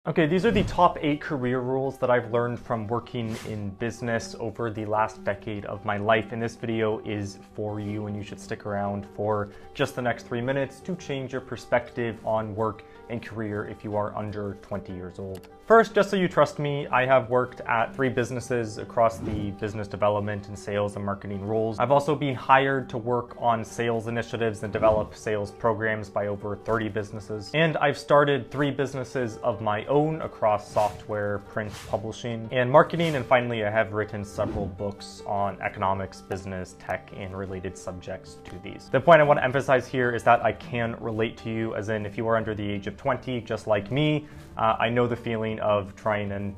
Okay, these are the top 8 career rules that I've learned from working in business over the last decade of my life. And this video is for you, and you should stick around for just the next 3 minutes to change your perspective on work and career if you are under 20 years old. First, just so you trust me, I have worked at 3 businesses across the business development and sales and marketing roles. I've also been hired to work on sales initiatives and develop sales programs by over 30 businesses. And I've started 3 businesses of my own across software, print, publishing, and marketing. And finally, I have written several books on economics, business, tech, and related subjects to these. The point I want to emphasize here is that I can relate to you, as in if you are under the age of 20, just like me, I know the feeling of trying and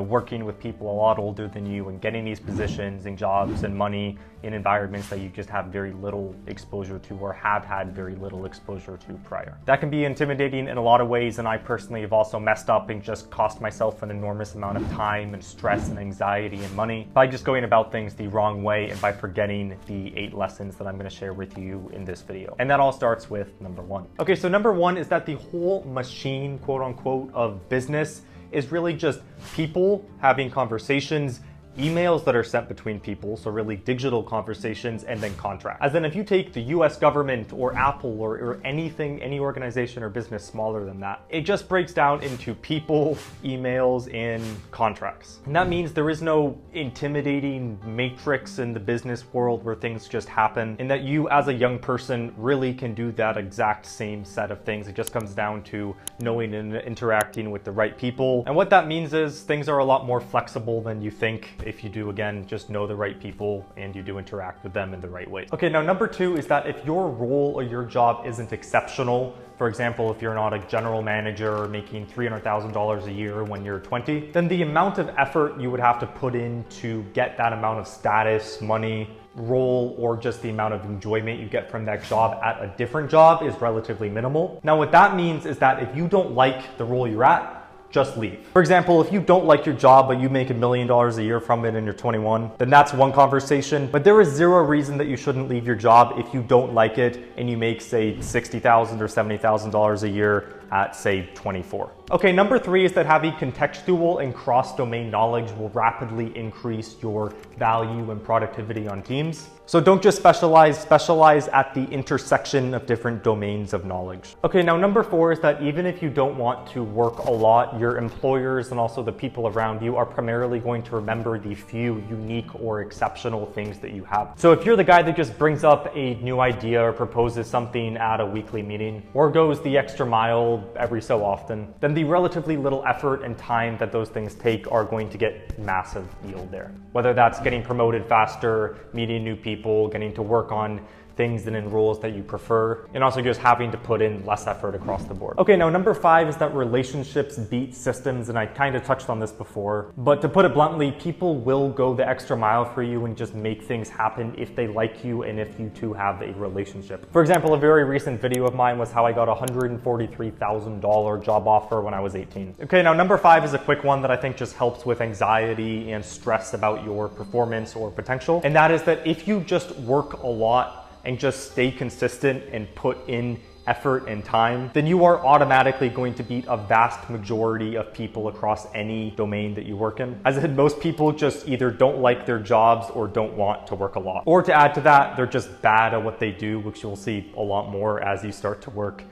working with people a lot older than you and getting these positions and jobs and money in environments that you just have very little exposure to or have had very little exposure to prior. That can be intimidating in a lot of ways, and I personally have also messed up and just cost myself an enormous amount of time and stress and anxiety and money by just going about things the wrong way and by forgetting the 8 lessons that I'm going to share with you in this video. And that all starts with number 1. Okay, so number 1 is that the whole machine, quote unquote, of business is really just people having conversations, emails that are sent between people, so really digital conversations, and then contracts. As in, if you take the US government or Apple or anything, any organization or business smaller than that, it just breaks down into people, emails, and contracts. And that means there is no intimidating matrix in the business world where things just happen, and that you as a young person really can do that exact same set of things. It just comes down to knowing and interacting with the right people. And what that means is things are a lot more flexible than you think if you do, again, just know the right people and you do interact with them in the right way. Okay, now number 2 is that if your role or your job isn't exceptional, for example, if you're not a general manager making $300,000 a year when you're 20, then the amount of effort you would have to put in to get that amount of status, money, role, or just the amount of enjoyment you get from that job at a different job is relatively minimal. Now, what that means is that if you don't like the role you're at, just leave. For example, if you don't like your job, but you make $1 million a year from it and you're 21, then that's one conversation. But there is zero reason that you shouldn't leave your job if you don't like it and you make, say, $60,000 or $70,000 a year at, say, 24. Okay, number 3 is that having contextual and cross-domain knowledge will rapidly increase your value and productivity on teams. So don't just specialize at the intersection of different domains of knowledge. Okay, now number 4 is that even if you don't want to work a lot, your employers and also the people around you are primarily going to remember the few unique or exceptional things that you have. So if you're the guy that just brings up a new idea or proposes something at a weekly meeting or goes the extra mile every so often, then the relatively little effort and time that those things take are going to get massive yield there. Whether that's getting promoted faster, meeting new people, getting to work on things and in roles that you prefer, and also just having to put in less effort across the board. Okay, now number 5 is that relationships beat systems, and I kind of touched on this before, but to put it bluntly, people will go the extra mile for you and just make things happen if they like you and if you two have a relationship. For example, a very recent video of mine was how I got a $143,000 job offer when I was 18. Okay, now number 5 is a quick one that I think just helps with anxiety and stress about your performance or potential, and that is that if you just work a lot and just stay consistent and put in effort and time, then you are automatically going to beat a vast majority of people across any domain that you work in. As in, most people just either don't like their jobs or don't want to work a lot. Or to add to that, they're just bad at what they do, which you'll see a lot more as you start to work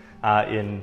in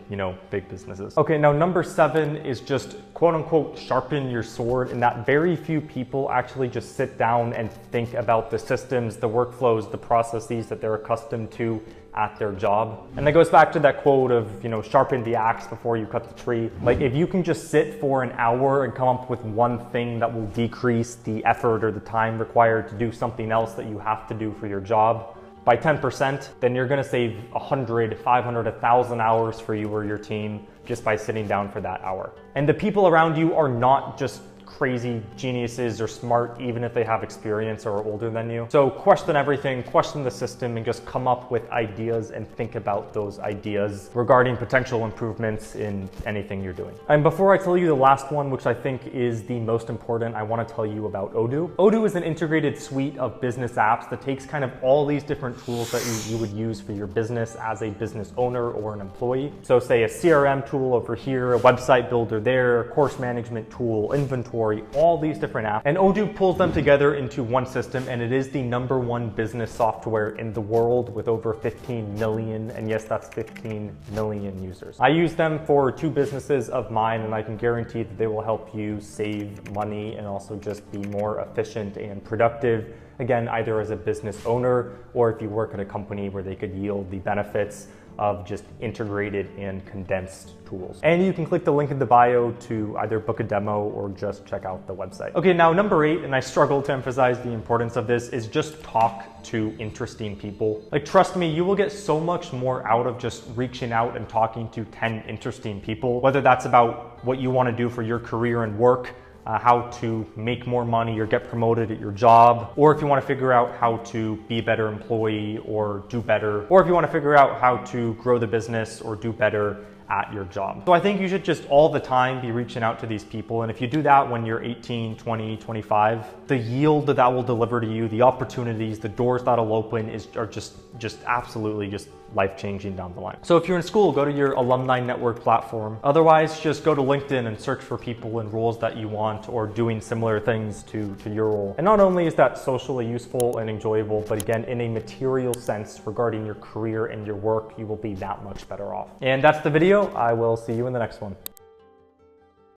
big businesses. Okay, now number 7 is just quote unquote sharpen your sword, in that very few people actually just sit down and think about the systems, the workflows, the processes that they're accustomed to at their job. And that goes back to that quote of, sharpen the axe before you cut the tree. Like, if you can just sit for an hour and come up with one thing that will decrease the effort or the time required to do something else that you have to do for your job by 10%, then you're gonna save 100, 500, 1,000 hours for you or your team just by sitting down for that hour. And the people around you are not just crazy geniuses or smart, even if they have experience or are older than you. So question everything, question the system, and just come up with ideas and think about those ideas regarding potential improvements in anything you're doing. And before I tell you the last one, which I think is the most important, I want to tell you about Odoo. Odoo is an integrated suite of business apps that takes kind of all these different tools that you would use for your business as a business owner or an employee. So say a CRM tool over here, a website builder there, course management tool, inventory, all these different apps. And Odoo pulls them together into one system, and it is the #1 business software in the world with over 15 million, and yes, that's 15 million users. I use them for 2 businesses of mine, and I can guarantee that they will help you save money and also just be more efficient and productive. Again, either as a business owner or if you work at a company where they could yield the benefits of just integrated and condensed tools. And you can click the link in the bio to either book a demo or just check out the website. Okay, now number 8, and I struggle to emphasize the importance of this, is just talk to interesting people. Like, trust me, you will get so much more out of just reaching out and talking to 10 interesting people, whether that's about what you want to do for your career and work, how to make more money or get promoted at your job, or if you want to figure out how to be a better employee or do better, or if you want to figure out how to grow the business or do better at your job. So I think you should just all the time be reaching out to these people. And if you do that when you're 18, 20, 25, the yield that will deliver to you, the opportunities, the doors that'll open are just absolutely just life-changing down the line. So if you're in school, go to your alumni network platform. Otherwise, just go to LinkedIn and search for people in roles that you want or doing similar things to your role. And not only is that socially useful and enjoyable, but again, in a material sense regarding your career and your work, you will be that much better off. And that's the video. I will see you in the next one.